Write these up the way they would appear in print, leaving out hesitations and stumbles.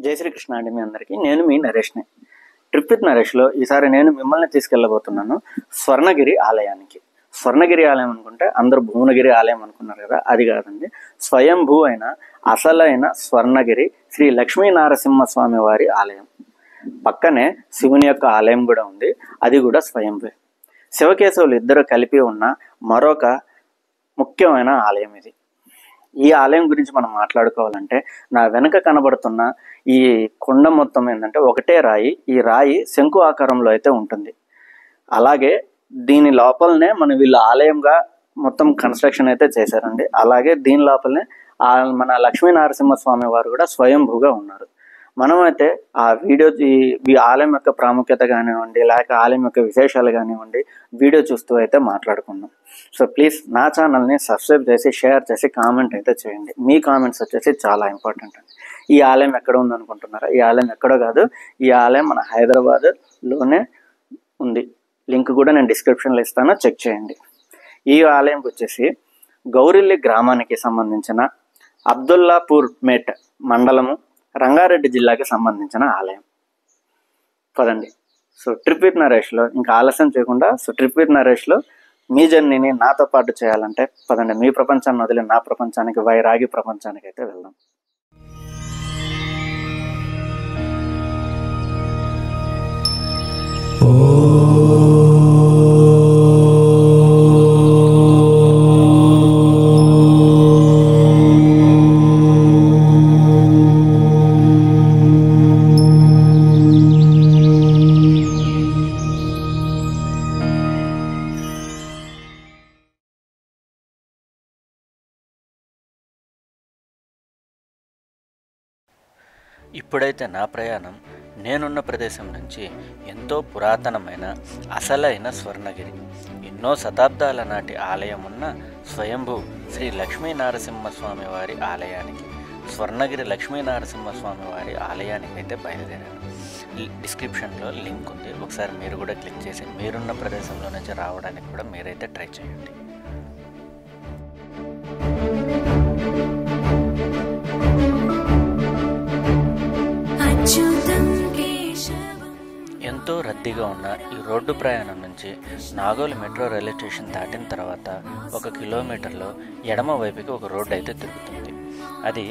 జై శ్రీకృష్ణ అండి మీ అందరికీ. నేను మీ నరేష్ని. ట్రిప్ విత్ నరేష్లో ఈసారి నేను మిమ్మల్ని తీసుకెళ్ళబోతున్నాను స్వర్ణగిరి ఆలయానికి. స్వర్ణగిరి ఆలయం అనుకుంటే అందరూ భువనగిరి ఆలయం అనుకున్నారు కదా, అది కాదండి. స్వయంభూ అయిన అసలైన స్వర్ణగిరి శ్రీ లక్ష్మీ నరసింహస్వామి వారి ఆలయం. పక్కనే శివుని యొక్క ఆలయం కూడా ఉంది, అది కూడా స్వయంభూ. శివకేశవులు ఇద్దరు కలిపి ఉన్న మరొక ముఖ్యమైన ఆలయం ఇది. ఈ ఆలయం గురించి మనం మాట్లాడుకోవాలంటే నా వెనక కనబడుతున్న ఈ కొండ మొత్తం ఏంటంటే ఒకటే రాయి. ఈ రాయి శంకు ఆకారంలో అయితే ఉంటుంది. అలాగే దీని లోపలనే వీళ్ళు ఆలయంగా మొత్తం కన్స్ట్రక్షన్ అయితే చేశారండి. అలాగే దీని లోపలనే మన లక్ష్మీ నరసింహస్వామి వారు కూడా స్వయంభూగా ఉన్నారు. మనమైతే ఆ వీడియో ఈ ఆలయం యొక్క ప్రాముఖ్యత కానివ్వండి, లేక ఆలయం యొక్క విశేషాలు కానివ్వండి వీడియో చూస్తూ అయితే మాట్లాడుకుందాం. సో ప్లీజ్ నా ఛానల్ని సబ్స్క్రైబ్ చేసి షేర్ చేసి కామెంట్ అయితే చేయండి. మీ కామెంట్స్ వచ్చేసి చాలా ఇంపార్టెంట్ అండి. ఈ ఆలయం ఎక్కడ ఉందనుకుంటున్నారా? ఈ ఆలయం ఎక్కడో కాదు, ఈ ఆలయం మన హైదరాబాద్లోనే ఉంది. లింక్ కూడా నేను డిస్క్రిప్షన్లో ఇస్తాను, చెక్ చేయండి. ఈ ఆలయంకి వచ్చేసి గౌరిల్లి గ్రామానికి సంబంధించిన అబ్దుల్లాపూర్ మేట్ మండలము రంగారెడ్డి జిల్లాకి సంబంధించిన ఆలయం. పదండి. సో ట్రిప్ విత్ నరేష్లో ఇంకా ఆలస్యం చేయకుండా ట్రిప్ విత్ నరేష్లో మీ జర్నీని నాతో పాటు చేయాలంటే పదండి, మీ ప్రపంచాన్ని వదిలి నా ప్రపంచానికి, వైరాగి ప్రపంచానికి అయితే వెళ్దాం. ఇప్పుడైతే నా ప్రయాణం నేనున్న ప్రదేశం నుంచి ఎంతో పురాతనమైన అసలైన స్వర్ణగిరి, ఎన్నో శతాబ్దాల నాటి ఆలయం ఉన్న స్వయంభూ శ్రీ లక్ష్మీ నరసింహస్వామి వారి ఆలయానికి, స్వర్ణగిరి లక్ష్మీ నరసింహస్వామి వారి ఆలయానికి అయితే బయలుదేరాను. డిస్క్రిప్షన్లో లింక్ ఉంది, ఒకసారి మీరు కూడా క్లిక్ చేసి మీరున్న ప్రదేశంలో నుంచి రావడానికి కూడా మీరైతే ట్రై చేయండి. ఎంతో రద్దీగా ఉన్న ఈ రోడ్డు ప్రయాణం నుంచి నాగోల్ మెట్రో రైల్వే స్టేషన్ దాటిన తర్వాత 1 కిలోమీటర్లో ఎడమ వైపుకి ఒక రోడ్డు అయితే తిరుగుతుంది. అది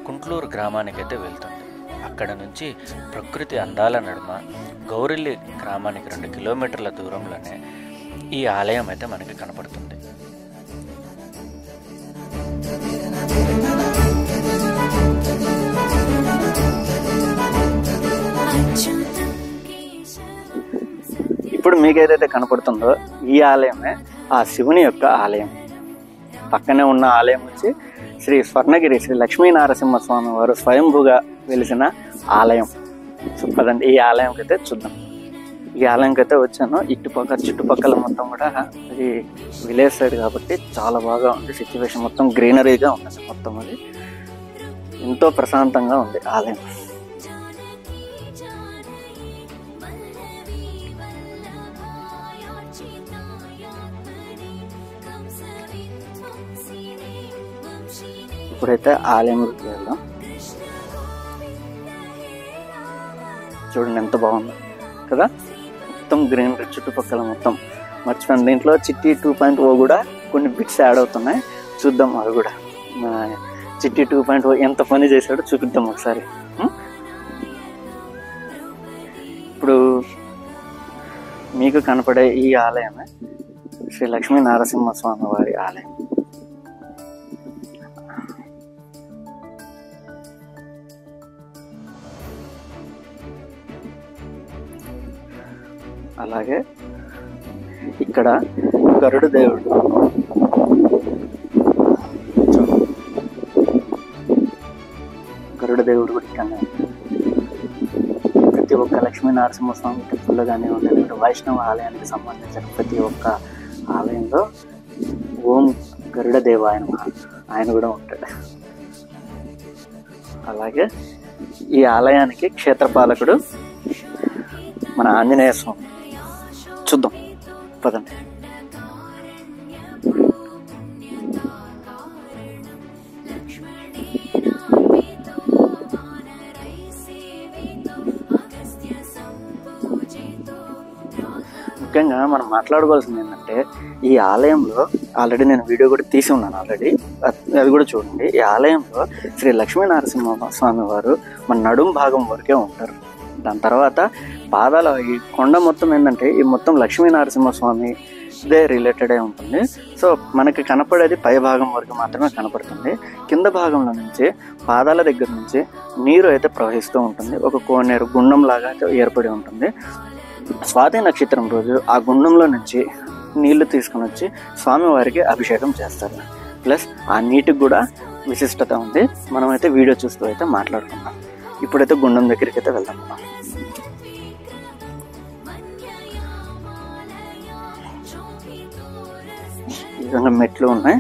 కుంట్లూరు గ్రామానికైతే వెళ్తుంది. అక్కడ నుంచి ప్రకృతి అందాల నడుమ గౌరిల్లి గ్రామానికి 2 కిలోమీటర్ల దూరంలోనే ఈ ఆలయం అయితే మనకి కనపడుతుంది. ఇప్పుడు మీకు ఏదైతే కనపడుతుందో ఈ ఆలయమే ఆ శివుని యొక్క ఆలయం. పక్కనే ఉన్న ఆలయం వచ్చి శ్రీ స్వర్ణగిరి శ్రీ లక్ష్మీ నరసింహస్వామి వారు స్వయంభూగా వెలిసిన ఆలయం. పదండి ఈ ఆలయంకి అయితే చూద్దాం. ఈ ఆలయంకి అయితే వచ్చాను. చుట్టుపక్కల మొత్తం కూడా అది విలేజ్ సైడ్ కాబట్టి చాలా బాగా ఉంది. సిచ్యువేషన్ మొత్తం గ్రీనరీగా ఉంది. మొత్తం అది ఎంతో ప్రశాంతంగా ఉంది ఆలయం. ఇప్పుడైతే ఆలయంకి వెళ్దాం. చూడండి ఎంత బాగుందో కదా, మొత్తం గ్రీనరీ చుట్టుపక్కల మొత్తం. మర్చిపోయింది, దీంట్లో చిట్టి 2.0 కూడా కొన్ని బిట్స్ యాడ్ అవుతున్నాయి, చూద్దాం. అవి కూడా చిట్టి 2.0 ఎంత పని చేశాడో చూపిద్దాం ఒకసారి. ఇప్పుడు మీకు కనపడే ఈ ఆలయమే శ్రీ లక్ష్మీ నరసింహస్వామి వారి ఆలయం. అలాగే ఇక్కడ గరుడ దేవుడు, కూడా ఇక్కడ ప్రతి ఒక్క లక్ష్మీ నరసింహస్వామి టెంపుల్లో కానివ్వండి, లేకపోతే వైష్ణవ ఆలయానికి సంబంధించిన ప్రతి ఒక్క ఆలయంలో ఓం గరుడ దేవ ఆయన కూడా ఉంటాడు. అలాగే ఈ ఆలయానికి క్షేత్రపాలకుడు మన ఆంజనేయ స్వామి. చూద్దాం పదండి. ముఖ్యంగా మనం మాట్లాడుకోవాల్సింది ఏంటంటే, ఈ ఆలయంలో ఆల్రెడీ నేను వీడియో కూడా తీసి ఉన్నాను ఆల్రెడీ, అది కూడా చూడండి. ఈ ఆలయంలో శ్రీ లక్ష్మీనరసింహ స్వామి వారు మన నడుం భాగం వరకే ఉంటారు. దాని తర్వాత పాదాల ఈ కొండ మొత్తం ఏంటంటే ఈ మొత్తం లక్ష్మీనరసింహ స్వామి ఇదే రిలేటెడే ఉంటుంది. సో మనకి కనపడేది పై భాగం వరకు మాత్రమే కనపడుతుంది. కింద భాగంలో నుంచి పాదాల దగ్గర నుంచి నీరు అయితే ప్రవహిస్తూ ఉంటుంది. ఒక కోనేరు గుండం లాగా అయితే ఏర్పడి ఉంటుంది. స్వాతి నక్షత్రం రోజు ఆ గుండంలో నుంచి నీళ్లు తీసుకుని వచ్చి స్వామివారికి అభిషేకం చేస్తారు. ప్లస్ ఆ నీటికి కూడా విశిష్టత ఉంది. మనమైతే వీడియో చూస్తూ అయితే మాట్లాడుకుందాం. ఇప్పుడైతే గుండం దగ్గరికి అయితే వెళ్దాం. ఈ విధంగా మెట్లు ఉన్నాయి.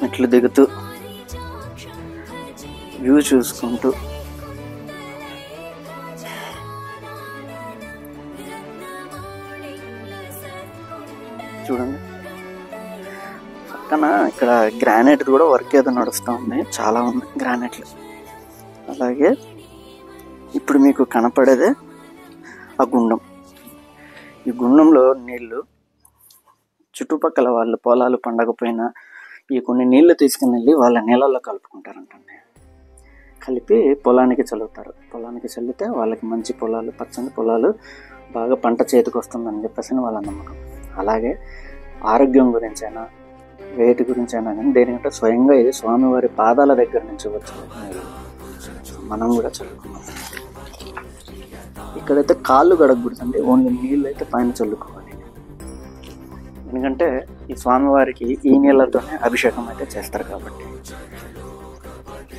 మెట్లు దిగుతూ వ్యూ చూసుకుంటూ చూడండి. పక్కన ఇక్కడ గ్రానైట్ కూడా వర్క్ ఏదో నడుస్తూ ఉంది. చాలా ఉంది గ్రానైట్లు. అలాగే ఇప్పుడు మీకు కనపడేదే ఆ గుండం. ఈ గుండంలో నీళ్లు చుట్టుపక్కల వాళ్ళు పొలాలు పండకపోయినా ఈ కొన్ని నీళ్లు తీసుకుని వెళ్ళి వాళ్ళ నీళ్ళల్లో కలుపుకుంటారంటండి. కలిపి పొలానికి చల్లుతారు. పొలానికి చల్లితే వాళ్ళకి మంచి పొలాలు, పచ్చని పొలాలు, బాగా పంట చేతికి వస్తుందని చెప్పేసి వాళ్ళ నమ్మకం. అలాగే ఆరోగ్యం గురించైనా వేటి గురించైనా కానీ దేనికంటే స్వయంగా ఇది స్వామివారి పాదాల దగ్గర నుంచి వచ్చే మనం కూడా చల్లుకున్నాం. ఇక్కడైతే కాళ్ళు గడగకూడదండి, ఓన్లీ నీళ్ళు అయితే పైన చల్లుకోవాలి. ఎందుకంటే ఈ స్వామివారికి ఈ నీళ్ళతోనే అభిషేకం అయితే చేస్తారు కాబట్టి.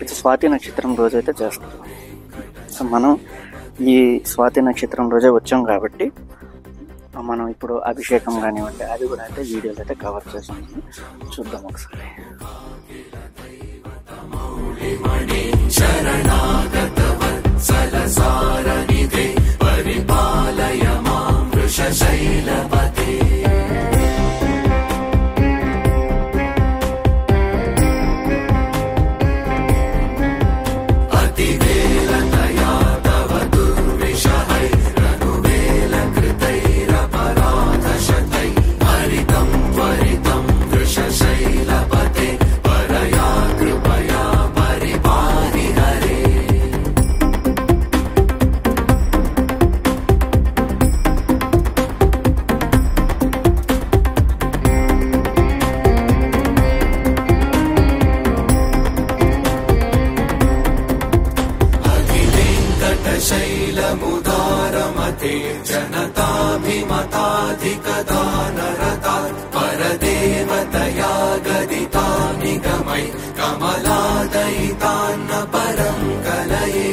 ఇది స్వాతి నక్షత్రం రోజైతే చేస్తారు. సో మనం ఈ స్వాతి నక్షత్రం రోజే వచ్చాం కాబట్టి మనం ఇప్పుడు అభిషేకం కానివ్వండి అది కూడా అయితే వీడియోలో అయితే కవర్ చేస్తున్నాము. చూద్దాం ఒకసారి. शैलमुदारमते जनताभिमताधिकदानरता परदेवतया गदिता निगमै कमलादयितान्न परं कलये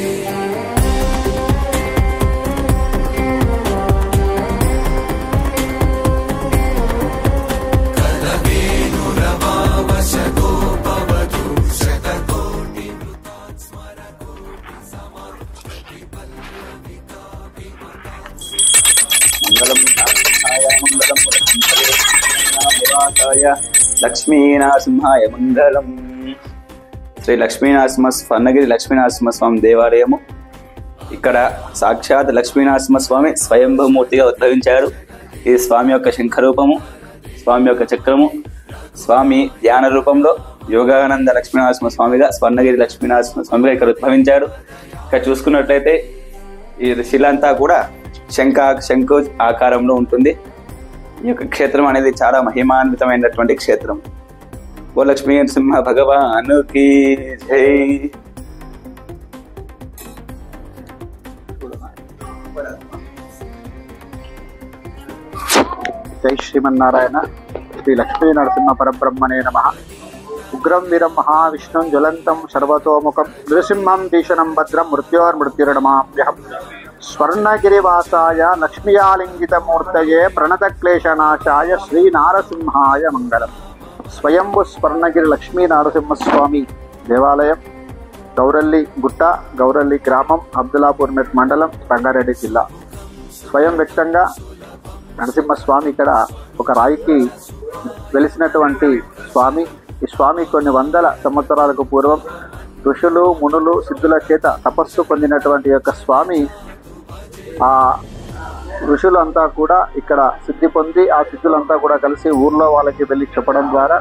कलवेनुरवावशतोपवधू शतकोटिमृतात् स्मरतु మంగళం మంగళం లక్ష్మీనరసింహాయ మంగళం. శ్రీ లక్ష్మీనరసింహ స్వర్ణగిరి లక్ష్మీనరసింహ స్వామి దేవాలయము. ఇక్కడ సాక్షాత్ లక్ష్మీనరసింహ స్వామి స్వయంభూమూర్తిగా ఉద్భవించారు. ఇది స్వామి యొక్క శంఖరూపము, స్వామి యొక్క చక్రము. స్వామి ధ్యాన రూపంలో యోగానంద లక్ష్మీనరసింహ స్వామిగా స్వర్ణగిరి లక్ష్మీనరసింహ స్వామిగా ఇక్కడ ఉద్భవించారు. ఇక్కడ చూసుకున్నట్లయితే ఈ శిల అంతా కూడా శంకు ఆకారంలో ఉంటుంది. ఈ యొక్క క్షేత్రం అనేది చాలా మహిమాన్వితమైనటువంటి క్షేత్రం. ఓ లక్ష్మీ నరసింహ భగవానుకి జై. జై శ్రీమన్నారాయణ. శ్రీ లక్ష్మీ నరసింహ పరబ్రహ్మణే నమః. ఉగ్రం వీరం మహావిష్ణుం జ్వలంతం సర్వతోముఖం నృసింహం భీషణం భద్రం మృత్యోర్మృత్యుర్నమామ్యహం. స్వర్ణగిరివాసాయ లక్ష్మీయాలింగితమూర్తయే ప్రణతక్లేశనాశాయ శ్రీనారసింహాయ మంగళం. స్వయంభు స్వర్ణగిరి లక్ష్మీ నరసింహస్వామి దేవాలయం, గౌరల్లి గుట్ట, గౌరల్లి గ్రామం, అబ్దుల్లాపూర్ మండలం, రంగారెడ్డి జిల్లా. స్వయం వ్యక్తంగా నరసింహస్వామి ఇక్కడ ఒక రాయికి వెలిసినటువంటి స్వామి. ఈ స్వామి కొన్ని వందల సంవత్సరాలకు పూర్వం ఋషులు, మునులు, సిద్ధుల చేత తపస్సు పొందినటువంటి యొక్క స్వామి ఆ ఋషులంతా కూడా ఇక్కడ సిద్ధి పొంది ఆ సిద్ధులంతా కూడా కలిసి ఊర్లో వాళ్ళకి వెళ్ళి చెప్పడం ద్వారా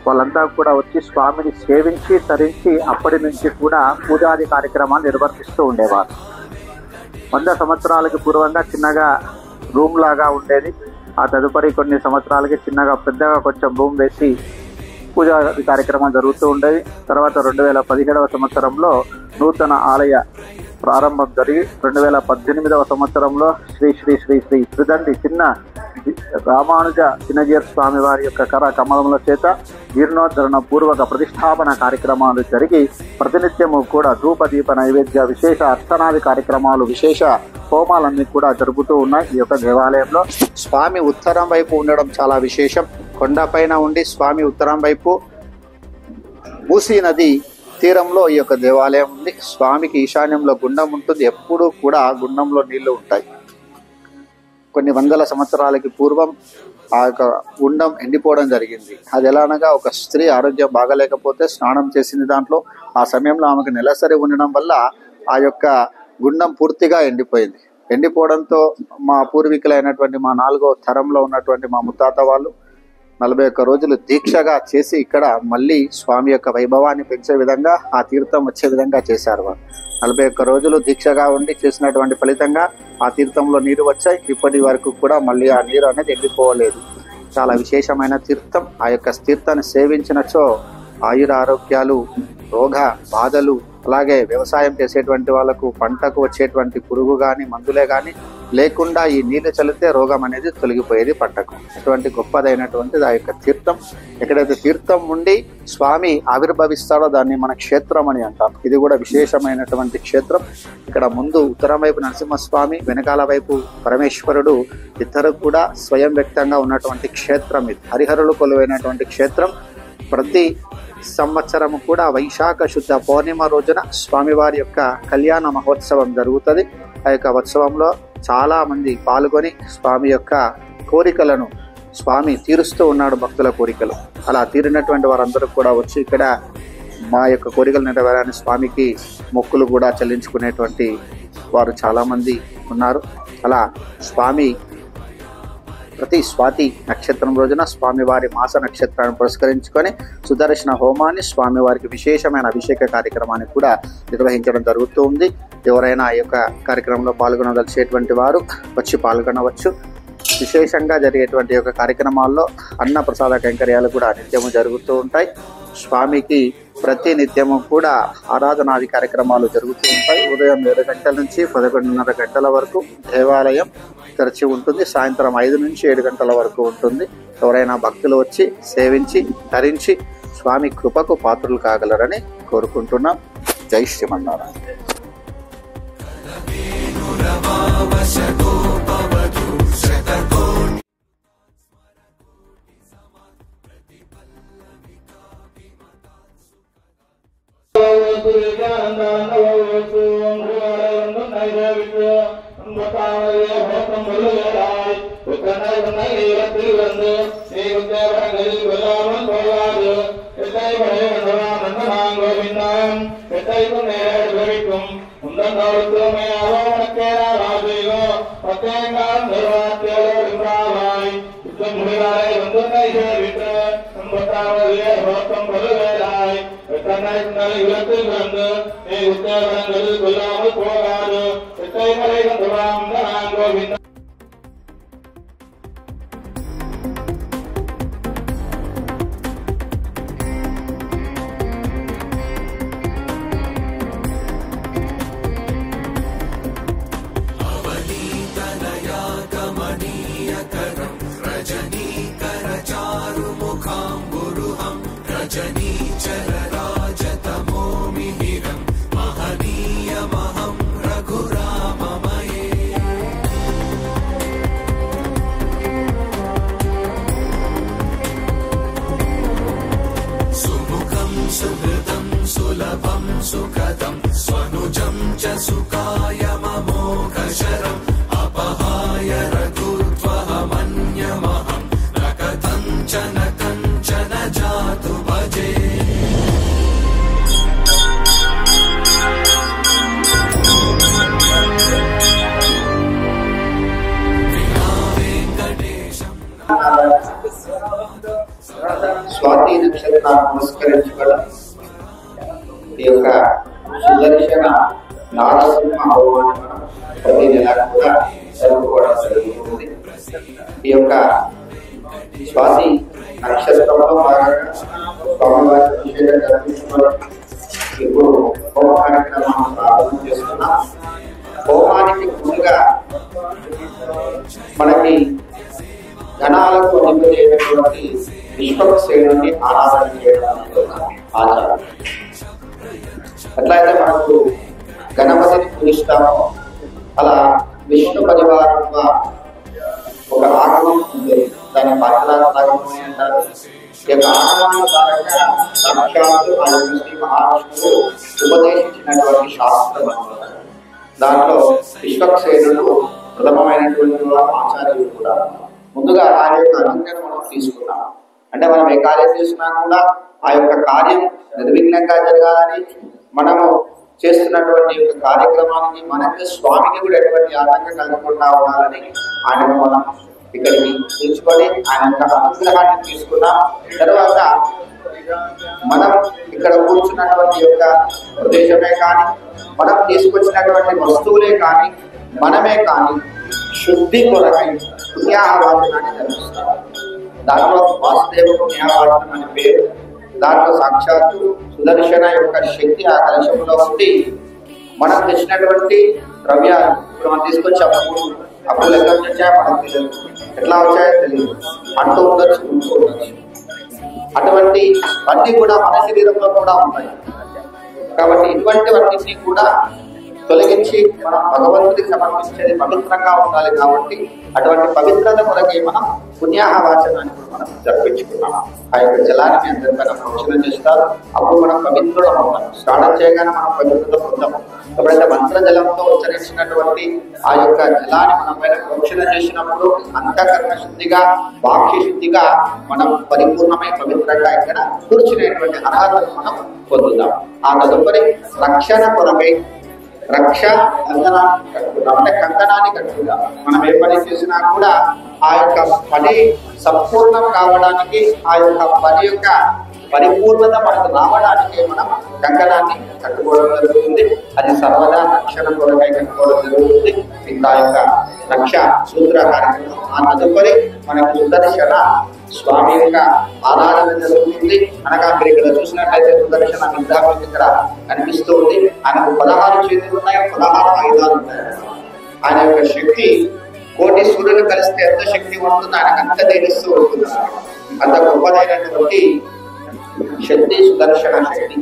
వాళ్ళంతా కూడా వచ్చి స్వామిని సేవించి తరించి అప్పటి నుంచి కూడా పూజాది కార్యక్రమాలు నిర్వర్తిస్తూ ఉండేవారు. 100 సంవత్సరాలకి పూర్వంగా చిన్నగా రూమ్ లాగా ఉండేది. ఆ తదుపరి కొన్ని సంవత్సరాలకి చిన్నగా పెద్దగా కొంచెం రూమ్ వేసి పూజా కార్యక్రమాలు జరుగుతూ ఉండేవి. తర్వాత 2017వ సంవత్సరంలో నూతన ఆలయ ప్రారంభం జరిగి 2018వ సంవత్సరంలో శ్రీ శ్రీ శ్రీ శ్రీ త్రిదండి చిన్న రామానుజ చిన్నజీయర్ స్వామి వారి యొక్క కర కమలముల చేత జీర్ణోద్ధరణ పూర్వక ప్రతిష్టాపన కార్యక్రమాలు జరిగి ప్రతినిత్యము కూడా ధూపదీప నైవేద్య విశేష అర్చనాది కార్యక్రమాలు విశేష హోమాలన్నీ కూడా జరుగుతూ ఉన్నాయి. ఈ యొక్క దేవాలయంలో స్వామి ఉత్తరం వైపు ఉండడం చాలా విశేషం. కొండపైన ఉండి స్వామి ఉత్తరం వైపు మూసీ నది తీరంలో ఈ యొక్క దేవాలయం ఉంది. స్వామికి ఈశాన్యంలో గుండం ఉంటుంది. ఎప్పుడూ కూడా గుండంలో నీళ్లు ఉంటాయి. కొన్ని వందల సంవత్సరాలకి పూర్వం ఆ యొక్క గుండం ఎండిపోవడం జరిగింది. అది ఎలా అనగా ఒక స్త్రీ ఆరోగ్యం బాగలేకపోతే స్నానం చేసింది. దాంట్లో ఆ సమయంలో ఆమెకు నెలసరి ఉండడం వల్ల ఆ యొక్క గుండం పూర్తిగా ఎండిపోయింది. ఎండిపోవడంతో మా పూర్వీకులైనటువంటి మా 4వ తరంలో ఉన్నటువంటి మా ముత్తాత వాళ్ళు 41 రోజులు దీక్షగా చేసి ఇక్కడ మళ్ళీ స్వామి యొక్క వైభవాన్ని పెంచే విధంగా ఆ తీర్థం వచ్చే విధంగా చేశారు. వారు 41 రోజులు దీక్షగా ఉండి చేసినటువంటి ఫలితంగా ఆ తీర్థంలో నీరు వచ్చాయి. ఇప్పటి వరకు కూడా మళ్ళీ ఆ నీరు అనేది ఎండిపోలేదు. చాలా విశేషమైన తీర్థం. ఆ యొక్క తీర్థాన్ని సేవించినచో ఆయుర ఆరోగ్యాలు, రోగ బాధలు, అలాగే వ్యవసాయం చేసేటువంటి వాళ్ళకు పంటకు వచ్చేటువంటి పురుగు కానీ మందులే కానీ లేకుండా ఈ నీళ్లు చల్లితే రోగం అనేది తొలగిపోయేది పంటకు. అటువంటి గొప్పదైనటువంటిది ఆ యొక్క తీర్థం. ఎక్కడైతే తీర్థం ఉండి స్వామి ఆవిర్భవిస్తాడో దాన్ని మన క్షేత్రం అని అంటాం. ఇది కూడా విశేషమైనటువంటి క్షేత్రం. ఇక్కడ ముందు ఉత్తరం వైపు నరసింహస్వామి, వెనకాల వైపు పరమేశ్వరుడు, ఇద్దరు కూడా స్వయం వ్యక్తంగా ఉన్నటువంటి క్షేత్రం. ఇది హరిహరులు కొలువైనటువంటి క్షేత్రం. ప్రతి సంవత్సరము కూడా వైశాఖ శుద్ధ పౌర్ణిమ రోజున స్వామివారి యొక్క కళ్యాణ మహోత్సవం జరుగుతుంది. ఆ యొక్క ఉత్సవంలో చాలా మంది పాల్గొని స్వామి యొక్క కోరికలను స్వామి తీరుస్తూ ఉన్నాడు. భక్తుల కోరికలు అలా తీరినటువంటి వారందరూ కూడా వచ్చి ఇక్కడ మా యొక్క కోరికలు నెరవేరాలని స్వామికి మొక్కులు కూడా చెల్లించుకునేటువంటి వారు చాలామంది ఉన్నారు. అలా స్వామి ప్రతి స్వాతి నక్షత్రం రోజున స్వామివారి మాస నక్షత్రాన్ని పురస్కరించుకొని సుదర్శన హోమాన్ని, స్వామివారికి విశేషమైన అభిషేక కార్యక్రమాన్ని కూడా నిర్వహించడం జరుగుతూ ఉంది. ఎవరైనా ఈ యొక్క కార్యక్రమంలో పాల్గొనదలిచేటువంటి వారు వచ్చి పాల్గొనవచ్చు. విశేషంగా జరిగేటువంటి యొక్క కార్యక్రమాల్లో అన్న ప్రసాద కైంకర్యాలు కూడా నిత్యము జరుగుతూ ఉంటాయి. స్వామికి ప్రతి నిత్యము కూడా ఆరాధనాది కార్యక్రమాలు జరుగుతూ ఉంటాయి. ఉదయం 7 గంటల నుంచి 11:30 గంటల వరకు దేవాలయం తెరచి ఉంటుంది. సాయంత్రం 5 నుంచి 7 గంటల వరకు ఉంటుంది. ఎవరైనా భక్తులు వచ్చి సేవించి ధరించి స్వామి కృపకు పాత్రలు కాగలరని కోరుకుంటున్నాం. జై శ్రీమన్నారాయణ. పురస్కరించుకోవడం ఈ యొక్క సుదర్శన నారసింహ హోమాన్ని మనం ప్రతి నెల కూడా జరుపుకోవడం జరుగుతుంది. ఈ యొక్క స్వాతి నక్షత్రంలో భాగంగా స్వామివారి అభిషేకం జరిపించుకోవడం ఇప్పుడు హోమ కార్యక్రమాన్ని ప్రారంభం చేస్తున్నాం. హోమానికి ముందుగా మనకి గణాలకు అధిపతి విశ్వక్సేనుని ఆరాధన చేయడం ఆచారం. ఎట్లయితే మనకు గణపతిని పూజిస్తామో అలా విష్ణు పరివారంగా ఒక ఆగమం ఉంది. దాని పాఠనాగమం అంటారు. ఈ యొక్క ఆగమానుసారంగా సాక్షాత్తు ఆ యొక్క శ్రీ మహావిష్ణువు ఉపదేశించినటువంటి శాస్త్రం. దాంట్లో విశ్వక్సేనుడు ప్రథమమైనటువంటి ఆచార్యుడు కూడా. ముందుగా ఆ యొక్క అనుజ్ఞను మనం తీసుకున్నాం. అంటే మనం ఏ కార్యం చేసినా కూడా ఆ యొక్క కార్యం నిర్విఘ్నంగా జరగాలని, మనము చేస్తున్నటువంటి యొక్క కార్యక్రమానికి మనకి స్వామికి కూడా ఎటువంటి ఆటంకం కలగకుండా ఉండాలని ఆయన మనం ఇక్కడికి తీసుకొని ఆయన యొక్క అనుగ్రహాన్ని తీసుకున్నాం. తర్వాత మనం ఇక్కడ కూర్చున్నటువంటి యొక్క ప్రదేశమే కానీ, మనం తీసుకొచ్చినటువంటి వస్తువులే కానీ, మనమే కానీ శుద్ధి కొరకై పుణ్యాహవాచనాన్ని జరుగుతాం. దాంట్లో వాసుదేవ పుణ్యాహవాచనం అనే పేరు. దాంట్లో సాక్షాత్తు సుదర్శన యొక్క శక్తి ఆ కలశంలో ఉండి మనం తెచ్చినటువంటి ద్రవ్యాలు ఇప్పుడు మనం తీసుకొచ్చాము. అప్పుడు ఎక్కడి నుంచి వచ్చాయో మనకు తెలియదు, ఎట్లా వచ్చాయో తెలియదు, అంటూ ఉండొచ్చు, ఉంటూ ఉండొచ్చు. అటువంటి అన్ని కూడా మన శరీరంలో కూడా ఉంటాయి. కాబట్టి ఇటువంటివన్నింటినీ కూడా తొలగించి మనం భగవంతుడికి సమర్పించేది పవిత్రంగా ఉండాలి. కాబట్టి అటువంటి పవిత్రత కొరకే మనం పుణ్యాహవాచనాన్ని కూడా మనం జరిపించుకున్నాం. ఆ యొక్క జలాన్ని మీ అందరిపైన ప్రోక్షణ చేస్తారు. అప్పుడు మనం పవిత్రులం అవుతాం. స్నానం చేయగానే మనం పవిత్రత పొందాము. ఎప్పుడైతే మంత్ర జలంతో ఉచ్చరించినటువంటి ఆ యొక్క జలాన్ని మన పైన ప్రోక్షణ చేసినప్పుడు అంతఃకరణ శుద్ధిగా, బాహ్య శుద్ధిగా మనం పరిపూర్ణమై పవిత్రంగా ఇక్కడ కూర్చునేటువంటి అర్హతను మనం పొందుతాం. ఆ తదుపరి రక్షణ కొరకై రక్ష కంకణాన్ని కట్టుకుంటాం. అంటే కంకణాన్ని కట్టుకుంటాం. మనం ఏ పని చేసినా కూడా ఆ యొక్క పని సంపూర్ణం కావడానికి, ఆ యొక్క పని యొక్క పరిపూర్ణత మనకు రావడానికి మనం కంకణాన్ని కట్టుకోవడం జరుగుతుంది. అది సర్వదా రక్షణ కొరకై కట్టుకోవడం జరుగుతుంది. ఇంకా యొక్క రక్ష సూత్ర కార్యక్రమం. ఆ తదుపరి మనకు సుదర్శన స్వామి యొక్క ఆరాధన జరుగుతుంది. అనగా మీరు ఇక్కడ చూసినట్లయితే సుదర్శన విగ్రహం ఇక్కడ కనిపిస్తూ ఉంది. ఆయనకు 16 చేతులు ఉన్నాయి, 16 ఆయుధాలు ఉన్నాయి. ఆయన యొక్క శక్తి కోటి సూర్యులు కలిస్తే ఎంత శక్తి ఉంటుందో ఆయనకు అంత తెలుస్తూ ఉంటుంది. అంత గొప్పదైనటువంటి శక్తి సుదర్శన శక్తి.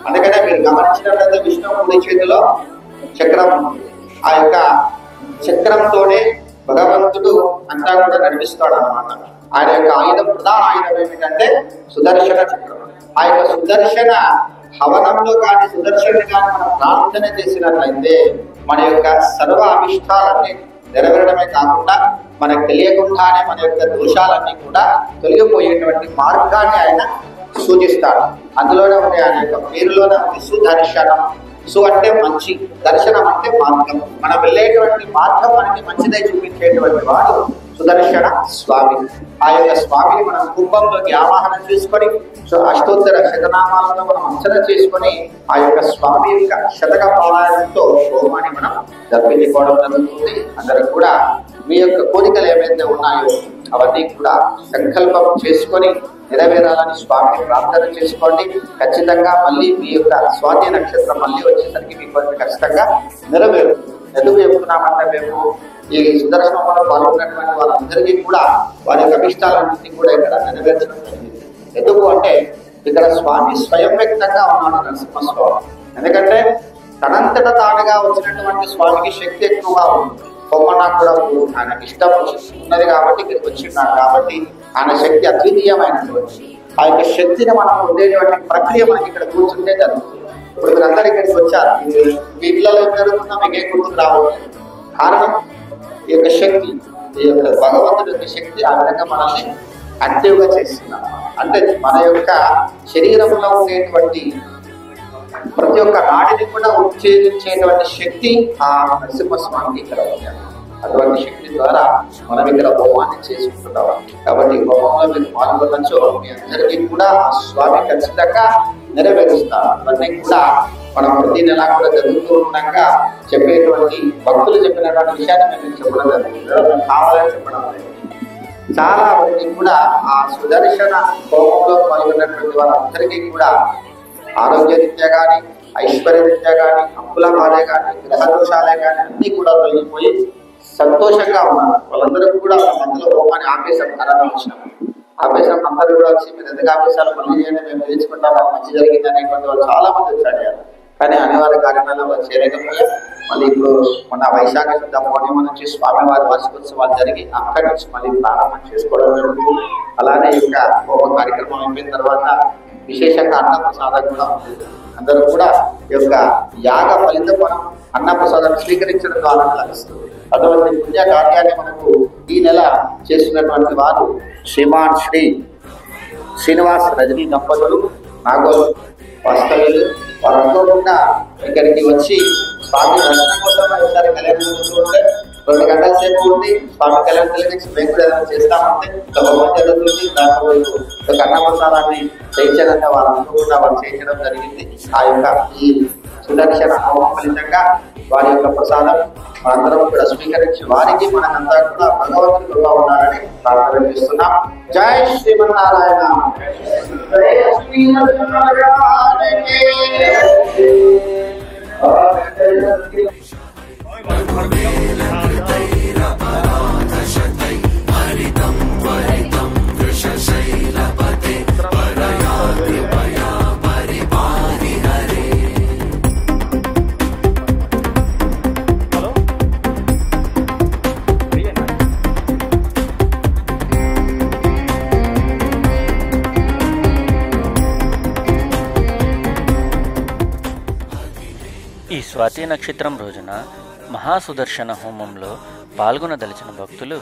అందుకనే మీరు గమనించినట్లయితే విష్ణుమూర్తి చేతిలో చక్రం ఉంటుంది. ఆ యొక్క చక్రంతోనే భగవంతుడు అంతా కూడా నడిపిస్తాడు అన్నమాట. ఆయన యొక్క ఆయుధం, ప్రధాన ఆయుధం ఏమిటంటే సుదర్శన చక్రం. ఆ యొక్క సుదర్శన హవనంలో కానీ, సుదర్శన కానీ మనం ప్రార్థన చేసినట్లయితే మన యొక్క సర్వ అభిష్టాలన్నీ నెరవేరడమే కాకుండా మనకు తెలియకుండానే మన యొక్క దోషాలన్నీ కూడా తొలగిపోయేటువంటి మార్గాన్ని ఆయన సూచిస్తాడు. అందులోనే ఉంది ఆయన యొక్క పేరులోనే ఉంది సుదర్శనం. సు అంటే మంచి, దర్శనం అంటే మార్గం. మనం వెళ్ళేటువంటి మార్గం మనకి మంచిదై చూపించేటువంటి వాడు సుదర్శన స్వామి. ఆ యొక్క స్వామిని మనం కుంభంలోకి ఆవాహన చేసుకొని అష్టోత్తర శతనామాలతో మనం అర్చన చేసుకొని ఆ యొక్క స్వామి యొక్క శతక పారాయణంతో హోమాన్ని మనం జరిపించుకోవడం జరుగుతుంది. అందరూ కూడా మీ యొక్క కోరికలు ఏవైతే ఉన్నాయో అవన్నీ కూడా సంకల్పం చేసుకొని నెరవేరాలని స్వామిని ప్రార్థన చేసుకోండి. ఖచ్చితంగా మళ్ళీ మీ యొక్క స్వాతి నక్షత్రం మళ్ళీ వచ్చేసరికి మీ కోరిక ఖచ్చితంగా నెరవేరుతుంది. ఎందుకు చెప్తున్నామంటే మేము ఈ సుదర్శనంలో పాల్గొన్నటువంటి వాళ్ళందరికీ కూడా వారి యొక్క అభిష్టాలన్నింటినీ కూడా ఇక్కడ నెరవేర్చడం జరిగింది. ఎందుకు అంటే ఇక్కడ స్వామి స్వయం వ్యక్తంగా ఉన్నాడు నరసింహస్వామి. ఎందుకంటే తనంతట తానుగా వచ్చినటువంటి స్వామికి శక్తి ఎక్కువగా ఉంటుంది. బొమ్మన కూడా ఆయనకి ఇష్టం ఉన్నది కాబట్టి ఇక్కడికి వచ్చిన్నాడు. కాబట్టి ఆయన శక్తి అద్వితీయమైనటువంటి ఆ యొక్క శక్తిని మనం ఉండేటువంటి ప్రక్రియ మనకి ఇక్కడ కూర్చుంటే జరుగుతుంది. ఇప్పుడు మీరందరూ ఇక్కడికి వచ్చారు, మీ ఇళ్లలో ఏం జరుగుతుందో మీకు ఏ గుర్తుకు రావట్లేదు. కారణం ఈ యొక్క శక్తి, ఈ యొక్క భగవంతుడి యొక్క శక్తి ఆ విధంగా మనల్ని యాక్టివ్గా చేస్తున్నాం. అంటే మన యొక్క శరీరంలో ఉండేటువంటి ప్రతి ఒక్క నాడిని కూడా ఉత్తేజించేటువంటి శక్తి ఆ నరసింహస్వామికి ఇక్కడ ఉంది. అటువంటి శక్తి ద్వారా మనం ఇక్కడ హోమాన్ని చేసుకుంటున్నాం. కాబట్టి హోమంలో మీరు పాల్గొనొచ్చు. మీ అందరికీ కూడా ఆ స్వామి ఖచ్చితంగా నెరవేరుస్తారు. అవన్నీ కూడా మనం ప్రతి నెల కూడా జరుగుతూ ఉండగా చెప్పేటువంటి భక్తులు చెప్పినటువంటి విషయాన్ని మేము చెప్పడం జరుగుతుంది, కావాలని చెప్పడం లేదు. చాలా మంది కూడా ఆ సుదర్శన హోమంలో పాల్గొన్నటువంటి వాళ్ళందరికీ కూడా ఆరోగ్యరీత్యా కానీ, ఐశ్వర్యరీత్యా కానీ, అప్పుల బాధే కానీ, గ్రహ దోషాలే కానీ అన్ని కూడా తొలగిపోయి సంతోషంగా ఉన్నారు. వాళ్ళందరూ కూడా మధ్యలో హోమాన్ని ఆపేశాం, కరోనా వచ్చినాం ఆపేశాం. అందరూ కూడా వచ్చి మీరు ఎందుకు ఆపేశారు, మళ్ళీ చేయండి, మేము తెలుసుకుంటాం, మాకు మంచి జరిగింది అనేటువంటి వాళ్ళు చాలా మంది వచ్చాడు. కానీ అనివార్య కారణాల వాళ్ళు చేయలేకపోయా. మళ్ళీ ఇప్పుడు మొన్న వైశాఖ శుద్ధ పౌర్ణిమ నుంచి స్వామివారి వార్షికోత్సవాలు జరిగి అక్కడి నుంచి మళ్ళీ ప్రారంభం చేసుకోవడం జరుగుతుంది. అలానే యొక్క హోమ కార్యక్రమం అయిపోయిన తర్వాత విశేషంగా అన్నప్రసాదం కూడా ఉంటుంది. అందరూ కూడా ఈ యొక్క యాగ ఫలితం మనం అన్నప్రసాదాన్ని స్వీకరించడం ద్వారా లభిస్తుంది. అటువంటి పుణ్య కార్యాన్ని మనకు ఈ నెల చేస్తున్నటువంటి వారు శ్రీమాన్ శ్రీ శ్రీనివాస్ రజనీ దంపతులు, నాగోల్ వాస్తవ్యులు. వారందరూ కూడా ఇక్కడికి వచ్చి స్వామి దర్శనం కోసం ఒకసారి కళ్యాణం జరుగుతుంటే 2 గంటల సేపు ఉండి స్వామి కళ్యాణం కలిగించి మేము కూడా ఏదైనా చేస్తామంటే హోమం జరుగుతుంది. దాంట్లో ఒక అన్నప్రసాదాన్ని చేయించడంగా వారందరూ కూడా వాళ్ళు చేయించడం జరిగింది. ఆ యొక్క ఈ సుదర్శన హోమం ఫలితంగా వారి యొక్క ప్రసాదం మనందరం కూడా స్వీకరించి వారికి మనకంతా కూడా భగవంతుడుగా ఉండాలని ప్రార్థన చేస్తున్నాం. జై శ్రీమన్నారాయణ. జై శ్రీమన్నారాయణ. ఈ స్వాతి నక్షత్రం రోజున మహాసుదర్శన హోమంలో పాల్గొనదలిచిన భక్తులు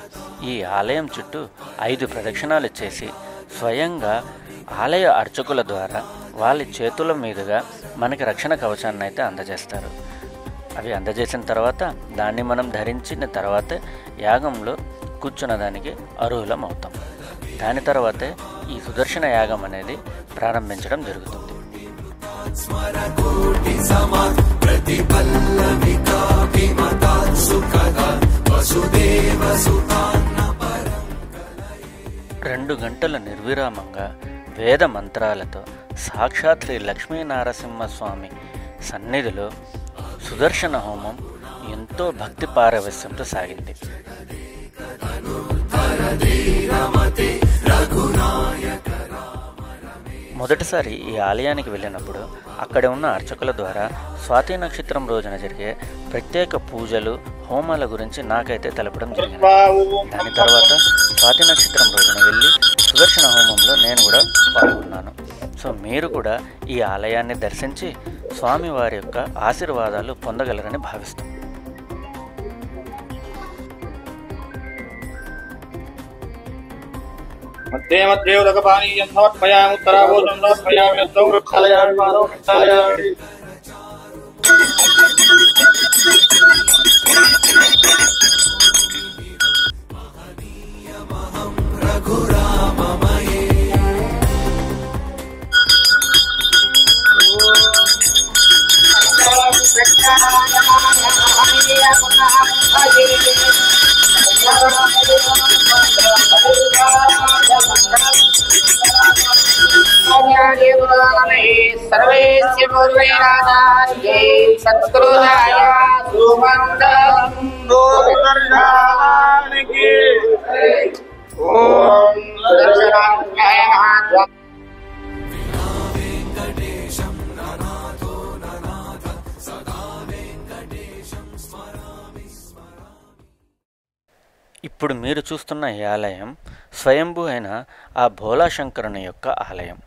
ఈ ఆలయం చుట్టూ 5 ప్రదక్షిణాలు చేసి స్వయంగా ఆలయ అర్చకుల ద్వారా వాళ్ళ చేతుల మీదుగా మనకి రక్షణ కవచాన్ని అయితే అందజేస్తారు. అవి అందజేసిన తర్వాత దాన్ని మనం ధరించిన తర్వాతే యాగంలో కూర్చున్న దానికి అర్హులం అవుతాం. దాని తర్వాతే ఈ సుదర్శన యాగం అనేది ప్రారంభించడం జరుగుతుంది. స్మరకోటి సమాత్ ప్రతిపల్లవికాభిమతాత్ సుఖదాత్ వసుదేవ సుతాన్న పరం. 2 గంటల నిర్విరామంగా వేద మంత్రాలతో సాక్షాత్ శ్రీ లక్ష్మీనరసింహస్వామి సన్నిధిలో సుదర్శన హోమం ఎంతో భక్తి పారవశ్యంతో సాగింది. మొదటిసారి ఈ ఆలయానికి వెళ్ళినప్పుడు అక్కడ ఉన్న అర్చకుల ద్వారా స్వాతి నక్షత్రం రోజున జరిగే ప్రత్యేక పూజలు, హోమాల గురించి నాకైతే తెలపడం జరిగింది. దాని తర్వాత స్వాతి నక్షత్రం రోజున వెళ్ళి సుదర్శన హోమంలో నేను కూడా పాల్గొన్నాను. సో మీరు కూడా ఈ ఆలయాన్ని దర్శించి స్వామివారి యొక్క ఆశీర్వాదాలు పొందగలరని భావిస్తాం. मध्ये मध्ये उदकपानीयं समर्पयामि उत्तराभूतं समर्पयामि यत्तो वृक्षालयामि पादौ वृक्षालयामि रघुराममये सर्वेस्य पूर्वैरादार्ये सत्कृताय सुमन्दं गोदर्शनानिके ॐ दर्शनाय नमः। वेङ्कटेशं ननाथो ननाथ सदा वेङ्कटेशं स्मरामि स्मरामि. ఇప్పుడు మీరు చూస్తున్న ఈ ఆలయం స్వయంభూ అయిన ఆ భోలాశంకరుని యొక్క ఆలయం.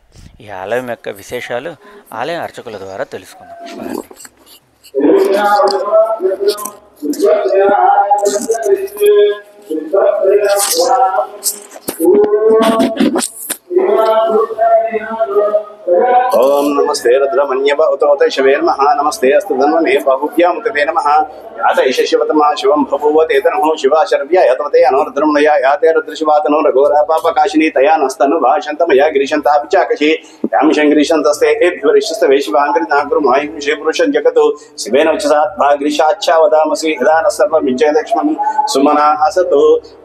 ఈ ఆలయం యొక్క విశేషాలు ఆలయ అర్చకుల ద్వారా తెలుసుకుందాం. ఓం నమస్తే రుద్ర रुद्रमन्यव उतोत शिवे नमः नमस्ते अस्तु धन्वने बहुभ्यामुते नमः यात ईश शिवतमा शिवं बभूवते तनहो शिवा शरव्या यतवते अनोरुद्रमणया याते रुद्रशिवातनो रघोरा पापकाशिनी तया नस्तनु भाषन्तमया गिरिशन्तापि चाकशि यां शङ्गिरिशन्तस्ते एभ्यवरिष्यस्तवे शिवाङ्गृनागुरुमायुं श्रीपुरुषं जगतो शिवेन उच्चसात्मा गिरिशाच्छा वदामसि यदा न सर्वमिज्जयलक्ष्मं सुमना असतो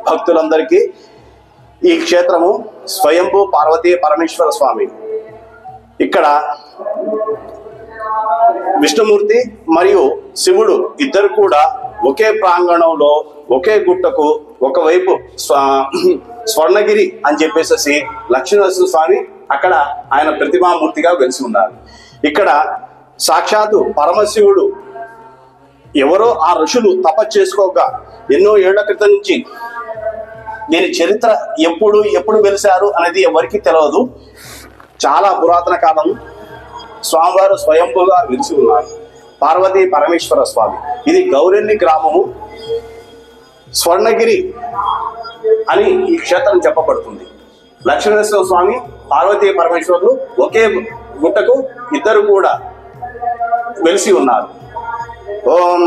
భక్తులందరికీ ఈ క్షేత్రము స్వయంభూ పార్వతీ పరమేశ్వర స్వామి. ఇక్కడ విష్ణుమూర్తి మరియు శివుడు ఇద్దరు కూడా ఒకే ప్రాంగణంలో ఒకే గుట్టకు ఒకవైపు స్వర్ణగిరి అని చెప్పేసి లక్ష్మీనరసింహ స్వామి అక్కడ ఆయన ప్రతిమామూర్తిగా వెలిసి ఉన్నారు. ఇక్కడ సాక్షాత్తు పరమశివుడు ఎవరో ఆ ఋషులు తపస్సు చేసుకోగా ఎన్నో ఏళ్ల క్రితం నుంచి దీని చరిత్ర ఎప్పుడు వెలిశారు అనేది ఎవరికి తెలియదు. చాలా పురాతన కాలం స్వామివారు స్వయంభూగా వెలిసి ఉన్నారు. పార్వతీ పరమేశ్వర స్వామి. ఇది గౌరెల్లి గ్రామము. స్వర్ణగిరి అని ఈ క్షేత్రం చెప్పబడుతుంది. లక్ష్మీనరసింహ స్వామి పార్వతీ పరమేశ్వరులు ఒకే గుట్టకు ఇద్దరు కూడా వెలిసి ఉన్నారు. ఓం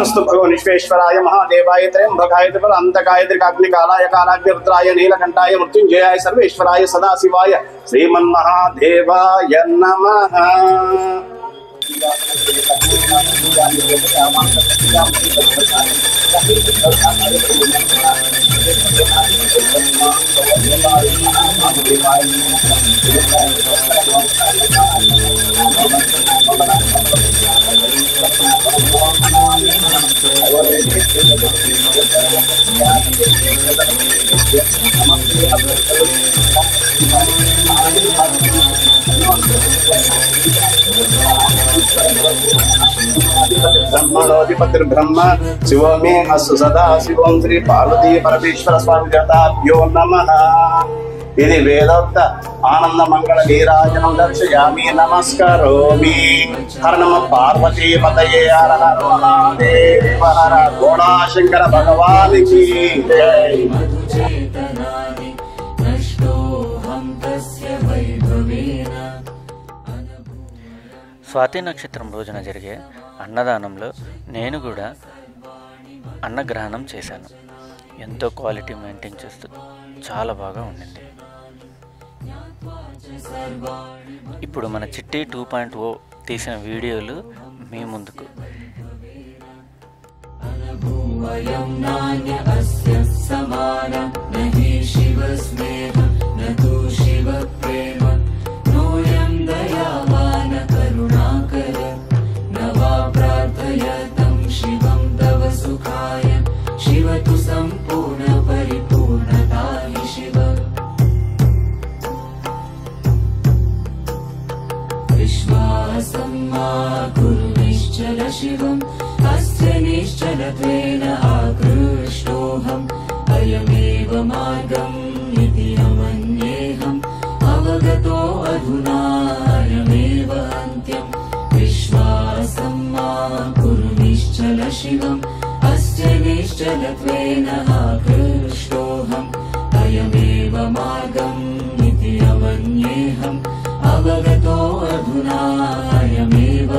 स्तु भगवान विश्वेश्वराय महादेवाय त्र्यंबकाय त्रिपुरांतकाय त्रिकाग्निकालाय कालाग्नि रुद्राय नीलकंठाय मृत्युंजयाय सर्वेश्वराय सदाशिवाय श्रीमन्महादेवाय नमः. ब्रह्मणोऽधिपतिर्ब्रह्म शिवो मे अस्तु सदा शिवं श्री पार्वती परमेश्वर स्वामी देवताभ्यो नमः. ఇది వేదోక్త ఆనంద మంగళ నీరాజనం దర్శయామి నమస్కరోమి. హర నమ పార్వతీ పతయే హర హర మహాదేవ హర గోడాశంకర భగవానికి జై. స్వాతి నక్షత్రం రోజున జరిగే అన్నదానంలో నేను కూడా అన్నగ్రహణం చేశాను. ఎంతో క్వాలిటీ మెయింటైన్ చేస్తూ చాలా బాగా ఉండింది. ఇప్పుడు మన చిట్టి 2.0 తీసిన వీడియోలు మీ ముందుకు. शिवतु संपूर्ण परिपूर्णता शिव विश्वासं मा कुरु निश्चल शिवम् अस्य निश्चलत्वेन आकृष्टोऽहम् अयमेव मार्गम् इति अमन्येऽहम् अवगतो अधुना अयमेव अन्त्यम् विश्वासं मा कुरु निश्चल शिवम् अस्य निश्चलत्वेन आकृष्टोऽहम् अयमेव मार्गम् इति अमन्येऽहम् अवगतो अधुना अयमेव